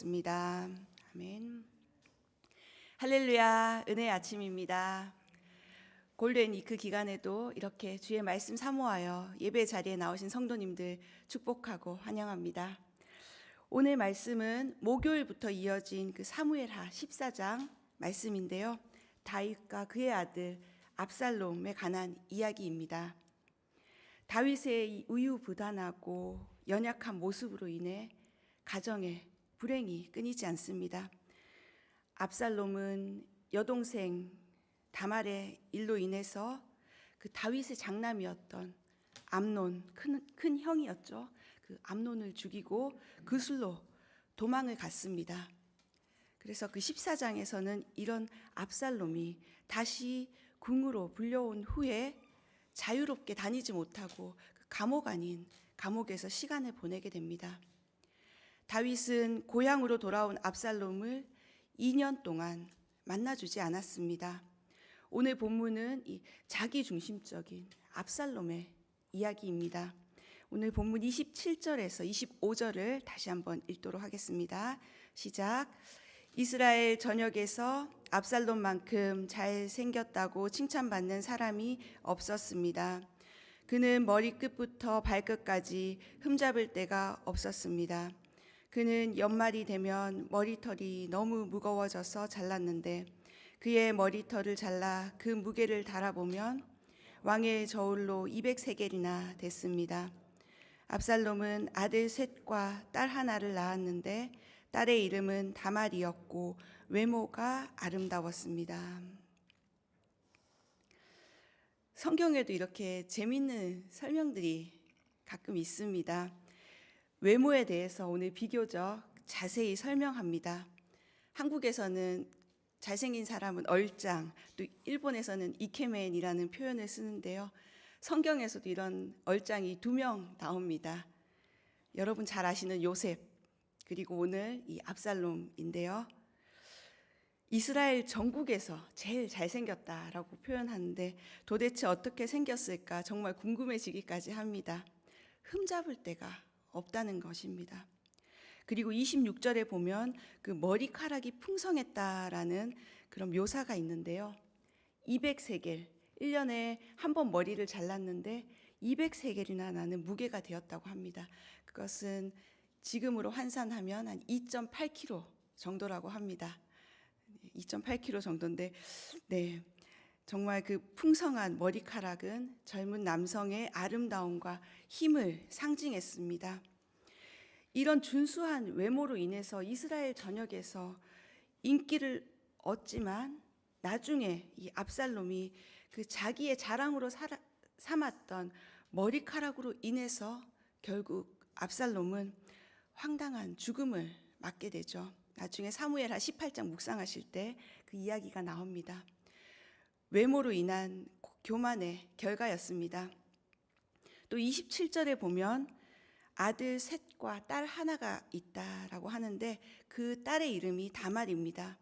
입니다. 아멘. 할렐루야, 은혜의 아침입니다. 골든 위크 기간에도 이렇게 주의 말씀 사모하여 예배 자리에 나오신 성도님들 축복하고 환영합니다. 오늘 말씀은 목요일부터 이어진 그 사무엘하 14장 말씀인데요. 다윗과 그의 아들 압살롬에 관한 이야기입니다. 다윗의 우유부단하고 연약한 모습으로 인해 가정에 불행이 끊이지 않습니다. 압살롬은 여동생 다말의 일로 인해서 그 다윗의 장남이었던 암논, 큰 형이었죠. 그 암논을 죽이고 그술로 도망을 갔습니다. 그래서 그 14장에서는 이런 압살롬이 다시 궁으로 불려온 후에 자유롭게 다니지 못하고 그 감옥 아닌 감옥에서 시간을 보내게 됩니다. 다윗은 고향으로 돌아온 압살롬을 2년 동안 만나주지 않았습니다. 오늘 본문은 이 자기중심적인 압살롬의 이야기입니다. 오늘 본문 27절에서 25절을 다시 한번 읽도록 하겠습니다. 시작. 이스라엘 전역에서 압살롬만큼 잘생겼다고 칭찬받는 사람이 없었습니다. 그는 머리끝부터 발끝까지 흠잡을 데가 없었습니다. 그는 연말이 되면 머리털이 너무 무거워져서 잘랐는데 그의 머리털을 잘라 그 무게를 달아보면 왕의 저울로 200세겔이나 됐습니다. 압살롬은 아들 셋과 딸 하나를 낳았는데 딸의 이름은 다말이었고 외모가 아름다웠습니다. 성경에도 이렇게 재미있는 설명들이 가끔 있습니다. 외모에 대해서 오늘 비교적 자세히 설명합니다. 한국에서는 잘생긴 사람은 얼짱, 또 일본에서는 이케멘이라는 표현을 쓰는데요. 성경에서도 이런 얼짱이 2명 나옵니다. 여러분 잘 아시는 요셉, 그리고 오늘 이 압살롬인데요. 이스라엘 전국에서 제일 잘생겼다라고 표현하는데 도대체 어떻게 생겼을까 정말 궁금해지기까지 합니다. 흠잡을 데가 없다는 것입니다. 그리고 26절에 보면 그 머리카락이 풍성했다라는 그런 묘사가 있는데요. 200세겔, 1년에 한 번 머리를 잘랐는데 200세겔이나 나는 무게가 되었다고 합니다. 그것은 지금으로 환산하면 한 2.8kg 정도라고 합니다. 2.8kg 정도인데, 네, 정말 그 풍성한 머리카락은 젊은 남성의 아름다움과 힘을 상징했습니다. 이런 준수한 외모로 인해서 이스라엘 전역에서 인기를 얻지만 나중에 이 압살롬이 그 자기의 자랑으로 삼았던 머리카락으로 인해서 결국 압살롬은 황당한 죽음을 맞게 되죠. 나중에 사무엘하 18장 묵상하실 때 그 이야기가 나옵니다. 외모로 인한 교만의 결과였습니다. 또 27절에 보면 아들 셋과 딸 하나가 있다라고 하는데 그 딸의 이름이 다말입니다.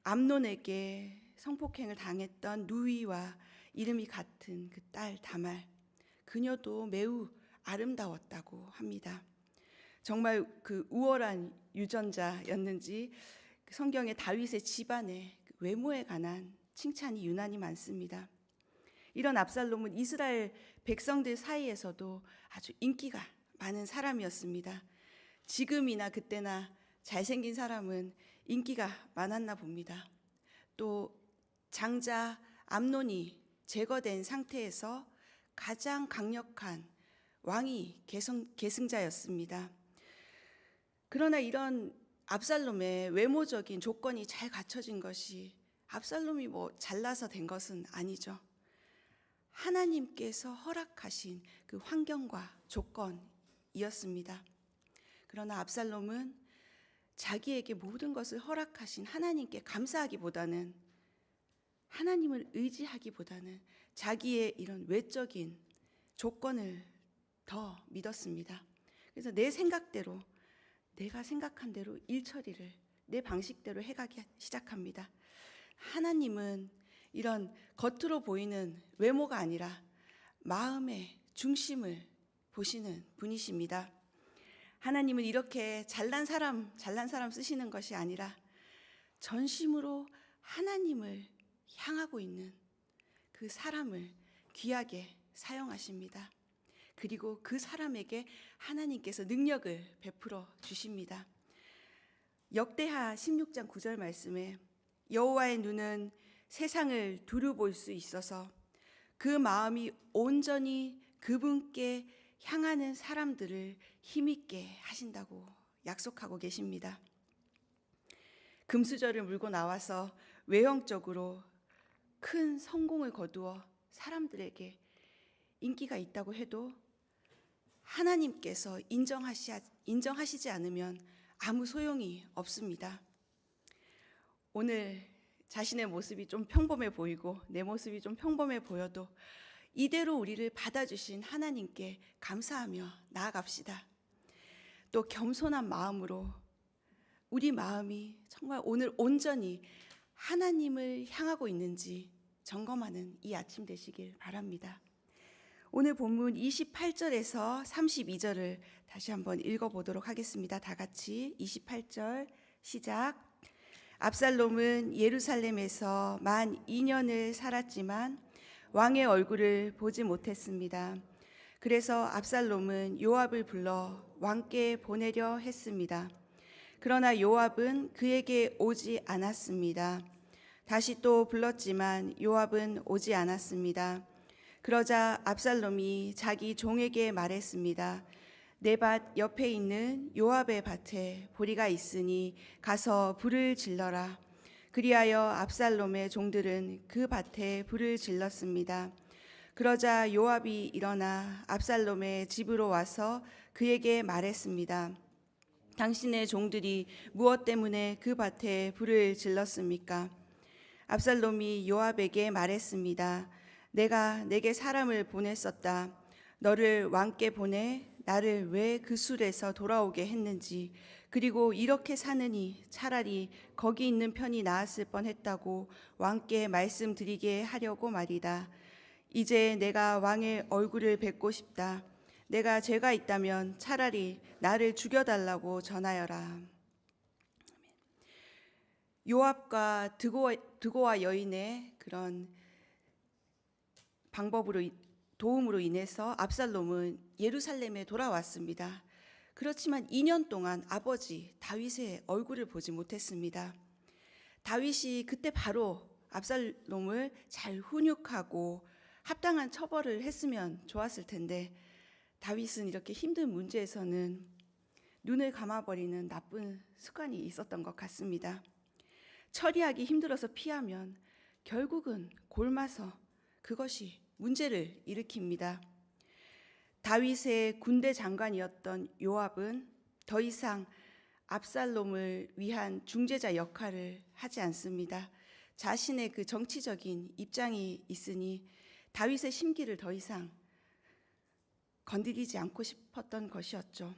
암논에게 성폭행을 당했던 누이와 이름이 같은 그 딸 다말, 그녀도 매우 아름다웠다고 합니다. 정말 그 우월한 유전자였는지 성경의 다윗의 집안의 외모에 관한 칭찬이 유난히 많습니다. 이런 압살롬은 이스라엘 백성들 사이에서도 아주 인기가 많은 사람이었습니다. 지금이나 그때나 잘생긴 사람은 인기가 많았나 봅니다. 또 장자 암논이 제거된 상태에서 가장 강력한 왕이 계승자였습니다. 그러나 이런 압살롬의 외모적인 조건이 잘 갖춰진 것이 압살롬이 잘나서 된 것은 아니죠. 하나님께서 허락하신 그 환경과 조건이었습니다. 그러나 압살롬은 자기에게 모든 것을 허락하신 하나님께 감사하기보다는, 하나님을 의지하기보다는 자기의 이런 외적인 조건을 더 믿었습니다. 그래서 내 생각대로, 내가 생각한 대로 일 처리를 내 방식대로 해가기 시작합니다. 하나님은 이런 겉으로 보이는 외모가 아니라 마음의 중심을 보시는 분이십니다. 하나님은 이렇게 잘난 사람 쓰시는 것이 아니라 전심으로 하나님을 향하고 있는 그 사람을 귀하게 사용하십니다. 그리고 그 사람에게 하나님께서 능력을 베풀어 주십니다. 역대하 16장 9절 말씀에 여호와의 눈은 세상을 두루 볼 수 있어서 그 마음이 온전히 그분께 향하는 사람들을 힘있게 하신다고 약속하고 계십니다. 금수저를 물고 나와서 외형적으로 큰 성공을 거두어 사람들에게 인기가 있다고 해도 하나님께서 인정하시지 않으면 아무 소용이 없습니다. 오늘 자신의 모습이 좀 평범해 보이고 내 모습이 좀 평범해 보여도 이대로 우리를 받아주신 하나님께 감사하며 나아갑시다. 또 겸손한 마음으로 우리 마음이 정말 오늘 온전히 하나님을 향하고 있는지 점검하는 이 아침 되시길 바랍니다. 오늘 본문 28절에서 32절을 다시 한번 읽어보도록 하겠습니다. 다 같이 28절 시작. 압살롬은 예루살렘에서 만 2년을 살았지만 왕의 얼굴을 보지 못했습니다. 그래서 압살롬은 요압을 불러 왕께 보내려 했습니다. 그러나 요압은 그에게 오지 않았습니다. 다시 또 불렀지만 요압은 오지 않았습니다. 그러자 압살롬이 자기 종에게 말했습니다. 내 밭 옆에 있는 요압의 밭에 보리가 있으니 가서 불을 질러라. 그리하여 압살롬의 종들은 그 밭에 불을 질렀습니다. 그러자 요압이 일어나 압살롬의 집으로 와서 그에게 말했습니다. 당신의 종들이 무엇 때문에 그 밭에 불을 질렀습니까? 압살롬이 요압에게 말했습니다. 내가 내게 사람을 보냈었다. 너를 왕께 보내 나를 왜 그 술에서 돌아오게 했는지, 그리고 이렇게 사느니 차라리 거기 있는 편이 나았을 뻔했다고 왕께 말씀드리게 하려고 말이다. 이제 내가 왕의 얼굴을 뵙고 싶다. 내가 죄가 있다면 차라리 나를 죽여달라고 전하여라. 요압과 드고와 여인의 그런 도움으로 인해서 압살롬은 예루살렘에 돌아왔습니다. 그렇지만 2년 동안 아버지 다윗의 얼굴을 보지 못했습니다. 다윗이 그때 바로 압살롬을 잘 훈육하고 합당한 처벌을 했으면 좋았을 텐데 다윗은 이렇게 힘든 문제에서는 눈을 감아버리는 나쁜 습관이 있었던 것 같습니다. 처리하기 힘들어서 피하면 결국은 골마서 그것이 문제를 일으킵니다. 다윗의 군대 장관이었던 요압은 더 이상 압살롬을 위한 중재자 역할을 하지 않습니다. 자신의 그 정치적인 입장이 있으니 다윗의 심기를 더 이상 건드리지 않고 싶었던 것이었죠.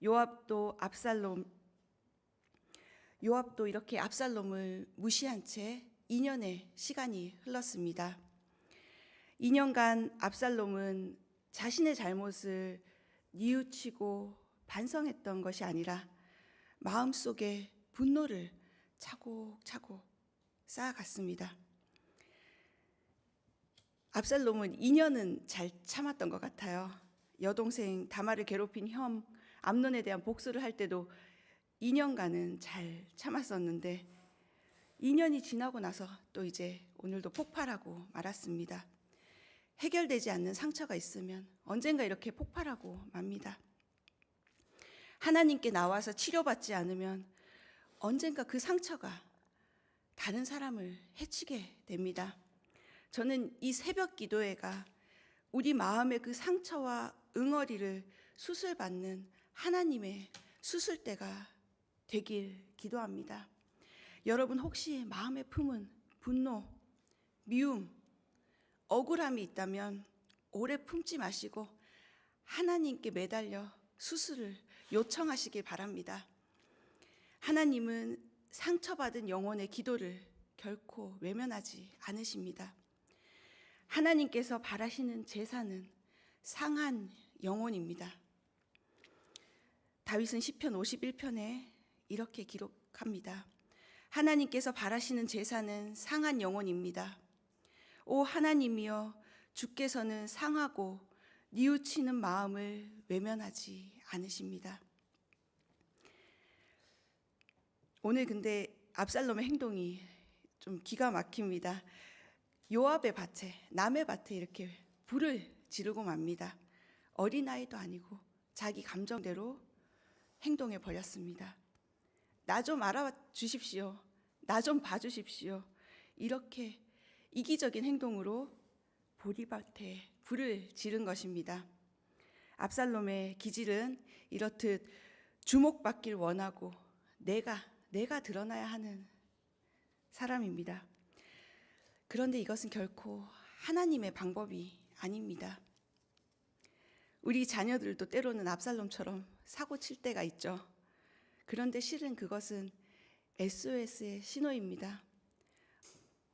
요압도 이렇게 압살롬을 무시한 채 2년의 시간이 흘렀습니다. 2년간 압살롬은 자신의 잘못을 뉘우치고 반성했던 것이 아니라 마음속에 분노를 차곡차곡 쌓아갔습니다. 압살롬은 2년은 잘 참았던 것 같아요. 여동생 다말을 괴롭힌 형 암논에 대한 복수를 할 때도 2년간은 잘 참았었는데 2년이 지나고 나서 또 이제 오늘도 폭발하고 말았습니다. 해결되지 않는 상처가 있으면 언젠가 이렇게 폭발하고 맙니다. 하나님께 나와서 치료받지 않으면 언젠가 그 상처가 다른 사람을 해치게 됩니다. 저는 이 새벽 기도회가 우리 마음의 그 상처와 응어리를 수술받는 하나님의 수술대가 되길 기도합니다. 여러분 혹시 마음에 품은 분노, 미움, 억울함이 있다면 오래 품지 마시고 하나님께 매달려 수술을 요청하시길 바랍니다. 하나님은 상처받은 영혼의 기도를 결코 외면하지 않으십니다. 하나님께서 바라시는 제사는 상한 영혼입니다. 다윗은 시편 51편에 이렇게 기록합니다. 하나님께서 바라시는 제사는 상한 영혼입니다. 오 하나님이여, 주께서는 상하고 뉘우치는 마음을 외면하지 않으십니다. 오늘 근데 압살롬의 행동이 좀 기가 막힙니다. 요압의 밭에, 남의 밭에 이렇게 불을 지르고 맙니다. 어린아이도 아니고 자기 감정대로 행동해 버렸습니다. 나 좀 알아봐 주십시오. 나 좀 봐주십시오. 이렇게 이기적인 행동으로 보리밭에 불을 지른 것입니다. 압살롬의 기질은 이렇듯 주목받길 원하고 내가 드러나야 하는 사람입니다. 그런데 이것은 결코 하나님의 방법이 아닙니다. 우리 자녀들도 때로는 압살롬처럼 사고 칠 때가 있죠. 그런데 실은 그것은 SOS의 신호입니다.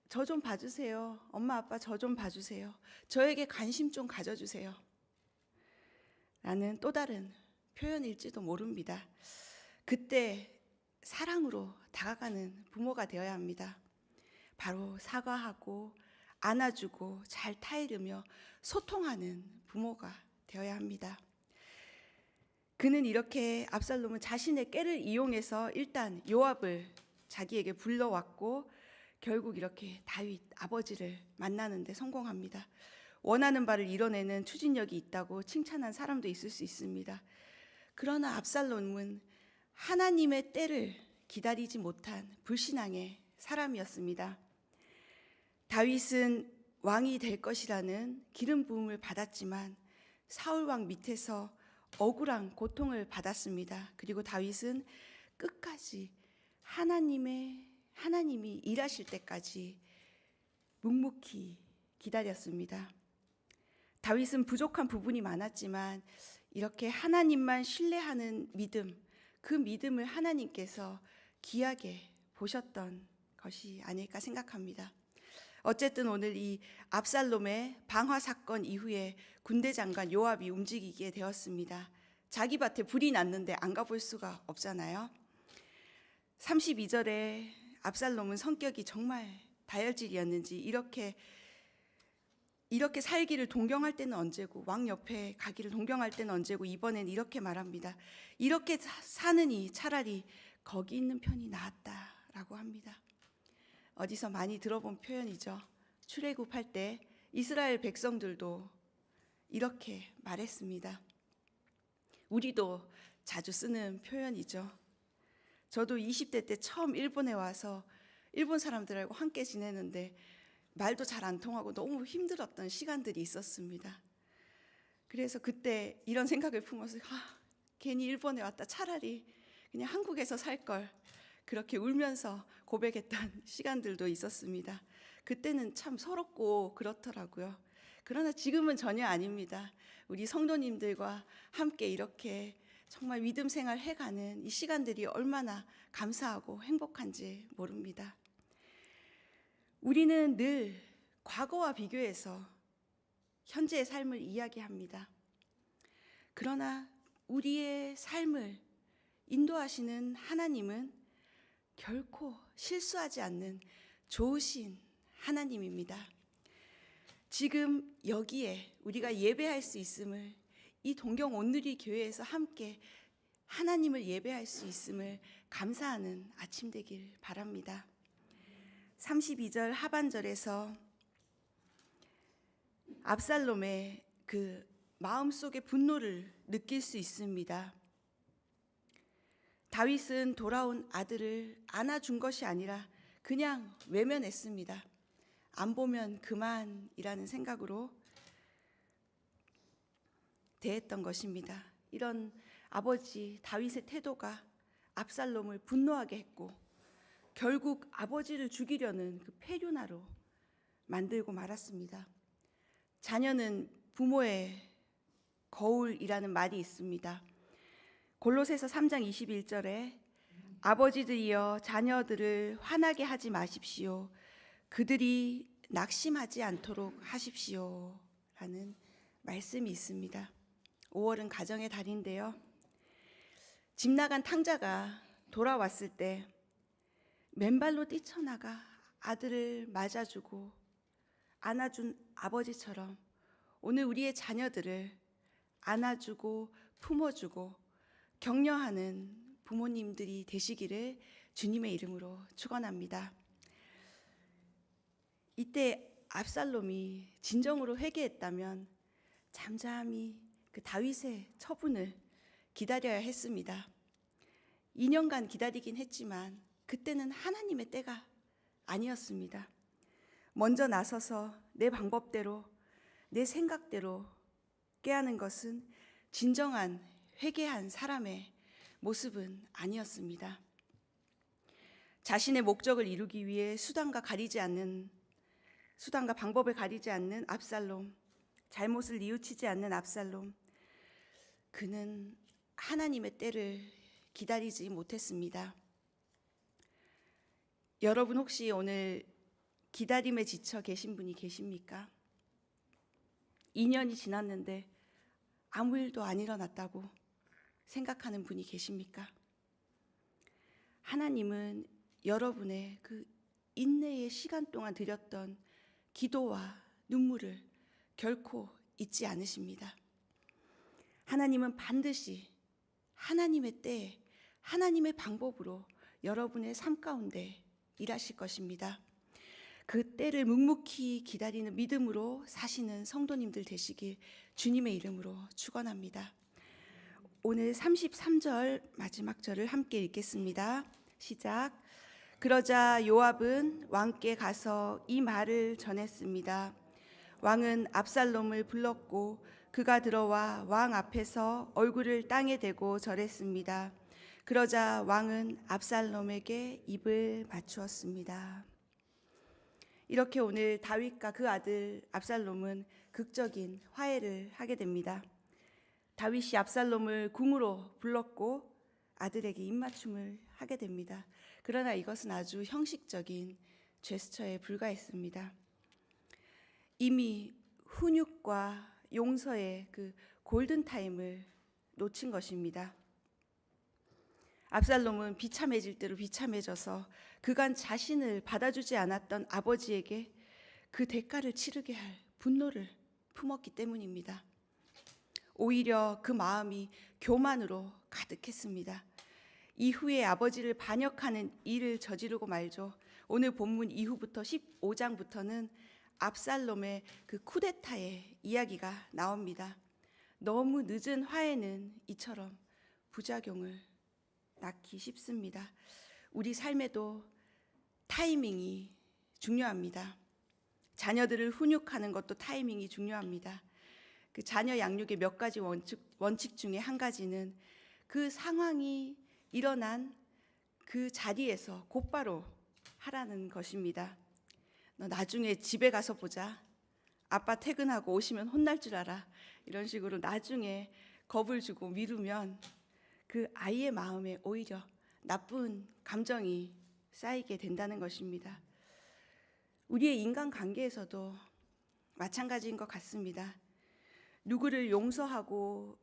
저 좀 봐주세요. 엄마 아빠 저 좀 봐주세요. 저에게 관심 좀 가져주세요. 라는 또 다른 표현일지도 모릅니다. 그때 사랑으로 다가가는 부모가 되어야 합니다. 바로 사과하고 안아주고 잘 타이르며 소통하는 부모가 되어야 합니다. 그는 이렇게 압살롬은 자신의 깨를 이용해서 일단 요압을 자기에게 불러왔고 결국 이렇게 다윗 아버지를 만나는 데 성공합니다. 원하는 바를 이뤄내는 추진력이 있다고 칭찬한 사람도 있을 수 있습니다. 그러나 압살롬은 하나님의 때를 기다리지 못한 불신앙의 사람이었습니다. 다윗은 왕이 될 것이라는 기름 부음을 받았지만 사울 왕 밑에서 억울한 고통을 받았습니다. 그리고 다윗은 끝까지 하나님이 일하실 때까지 묵묵히 기다렸습니다. 다윗은 부족한 부분이 많았지만 이렇게 하나님만 신뢰하는 믿음, 그 믿음을 하나님께서 귀하게 보셨던 것이 아닐까 생각합니다. 어쨌든 오늘 이 압살롬의 방화 사건 이후에 군대 장관 요압이 움직이게 되었습니다. 자기 밭에 불이 났는데 안 가볼 수가 없잖아요. 32절에 압살롬은 성격이 정말 다혈질이었는지 이렇게 살기를 동경할 때는 언제고 왕 옆에 가기를 동경할 때는 언제고 이번엔 이렇게 말합니다. 이렇게 사느니 차라리 거기 있는 편이 나았다라고 합니다. 어디서 많이 들어본 표현이죠. 출애굽할 때 이스라엘 백성들도 이렇게 말했습니다. 우리도 자주 쓰는 표현이죠. 저도 20대 때 처음 일본에 와서 일본 사람들하고 함께 지내는데 말도 잘 안 통하고 너무 힘들었던 시간들이 있었습니다. 그래서 그때 이런 생각을 품어서 괜히 일본에 왔다 차라리 그냥 한국에서 살 걸, 그렇게 울면서 고백했던 시간들도 있었습니다. 그때는 참 서럽고 그렇더라고요. 그러나 지금은 전혀 아닙니다. 우리 성도님들과 함께 이렇게 정말 믿음 생활 해가는 이 시간들이 얼마나 감사하고 행복한지 모릅니다. 우리는 늘 과거와 비교해서 현재의 삶을 이야기합니다. 그러나 우리의 삶을 인도하시는 하나님은 결코 실수하지 않는 좋으신 하나님입니다. 지금 여기에 우리가 예배할 수 있음을, 이 동경 온누리 교회에서 함께 하나님을 예배할 수 있음을 감사하는 아침 되길 바랍니다. 32절 하반절에서 압살롬의 그 마음속의 분노를 느낄 수 있습니다. 다윗은 돌아온 아들을 안아준 것이 아니라 그냥 외면했습니다. 안 보면 그만이라는 생각으로 대했던 것입니다. 이런 아버지 다윗의 태도가 압살롬을 분노하게 했고 결국 아버지를 죽이려는 그 페류나로 만들고 말았습니다. 자녀는 부모의 거울이라는 말이 있습니다. 골로새서 3장 21절에 아버지들이여 자녀들을 화나게 하지 마십시오. 그들이 낙심하지 않도록 하십시오. 라는 말씀이 있습니다. 5월은 가정의 달인데요. 집 나간 탕자가 돌아왔을 때 맨발로 뛰쳐나가 아들을 맞아주고 안아준 아버지처럼 오늘 우리의 자녀들을 안아주고 품어주고 격려하는 부모님들이 되시기를 주님의 이름으로 축원합니다. 이때 압살롬이 진정으로 회개했다면 잠잠히 그 다윗의 처분을 기다려야 했습니다. 2년간 기다리긴 했지만 그때는 하나님의 때가 아니었습니다. 먼저 나서서 내 방법대로 내 생각대로 깨하는 것은 진정한 회개한 사람의 모습은 아니었습니다. 자신의 목적을 이루기 위해 수단과 방법을 가리지 않는 압살롬, 잘못을 뉘우치지 않는 압살롬, 그는 하나님의 때를 기다리지 못했습니다. 여러분 혹시 오늘 기다림에 지쳐 계신 분이 계십니까? 2년이 지났는데 아무 일도 안 일어났다고 생각하는 분이 계십니까? 하나님은 여러분의 그 인내의 시간 동안 드렸던 기도와 눈물을 결코 잊지 않으십니다. 하나님은 반드시 하나님의 때에 하나님의 방법으로 여러분의 삶 가운데 일하실 것입니다. 그 때를 묵묵히 기다리는 믿음으로 사시는 성도님들 되시길 주님의 이름으로 축원합니다. 오늘 33절 마지막 절을 함께 읽겠습니다. 시작. 그러자 요압은 왕께 가서 이 말을 전했습니다. 왕은 압살롬을 불렀고 그가 들어와 왕 앞에서 얼굴을 땅에 대고 절했습니다. 그러자 왕은 압살롬에게 입을 맞추었습니다. 이렇게 오늘 다윗과 그 아들 압살롬은 극적인 화해를 하게 됩니다. 다윗이 압살롬을 궁으로 불렀고 아들에게 입맞춤을 하게 됩니다. 그러나 이것은 아주 형식적인 제스처에 불과했습니다. 이미 훈육과 용서의 그 골든타임을 놓친 것입니다. 압살롬은 비참해질 대로 비참해져서 그간 자신을 받아주지 않았던 아버지에게 그 대가를 치르게 할 분노를 품었기 때문입니다. 오히려 그 마음이 교만으로 가득했습니다. 이후에 아버지를 반역하는 일을 저지르고 말죠. 오늘 본문 이후부터 15장부터는 압살롬의 그 쿠데타의 이야기가 나옵니다. 너무 늦은 화해는 이처럼 부작용을 낳기 쉽습니다. 우리 삶에도 타이밍이 중요합니다. 자녀들을 훈육하는 것도 타이밍이 중요합니다. 그 자녀 양육의 몇 가지 원칙 중에 한 가지는 그 상황이 일어난 그 자리에서 곧바로 하라는 것입니다. 너 나중에 집에 가서 보자. 아빠 퇴근하고 오시면 혼날 줄 알아. 이런 식으로 나중에 겁을 주고 미루면 그 아이의 마음에 오히려 나쁜 감정이 쌓이게 된다는 것입니다. 우리의 인간관계에서도 마찬가지인 것 같습니다. 누구를 용서하고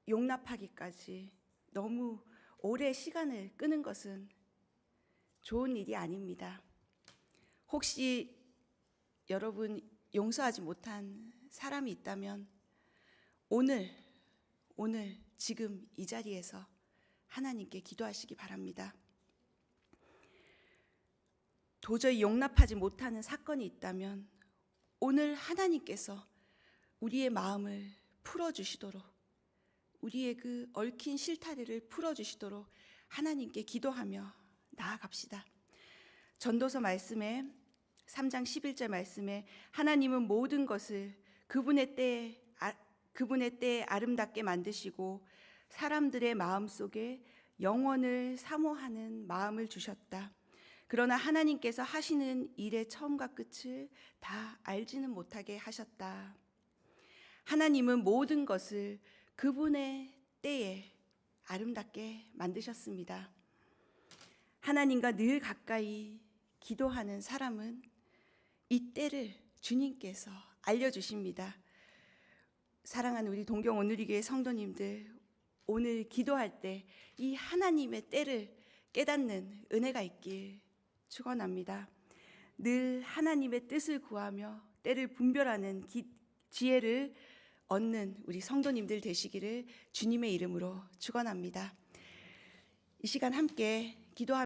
용납하기까지 너무 오래 시간을 끄는 것은 좋은 일이 아닙니다. 혹시 여러분 용서하지 못한 사람이 있다면 오늘 지금 이 자리에서 하나님께 기도하시기 바랍니다. 도저히 용납하지 못하는 사건이 있다면 오늘 하나님께서 우리의 마음을 풀어주시도록, 우리의 그 얽힌 실타래를 풀어주시도록 하나님께 기도하며 나아갑시다. 전도서 말씀에 3장 11절 말씀에 하나님은 모든 것을 그분의 때에 아름답게 만드시고 사람들의 마음속에 영원을 사모하는 마음을 주셨다. 그러나 하나님께서 하시는 일의 처음과 끝을 다 알지는 못하게 하셨다. 하나님은 모든 것을 그분의 때에 아름답게 만드셨습니다. 하나님과 늘 가까이 기도하는 사람은 이 때를 주님께서 알려주십니다. 사랑하는 우리 동경 오누리교회 성도님들, 오늘 기도할 때 이 하나님의 때를 깨닫는 은혜가 있길 축원합니다. 늘 하나님의 뜻을 구하며 때를 분별하는 지혜를 얻는 우리 성도님들 되시기를 주님의 이름으로 축원합니다. 이 시간 함께 기도하며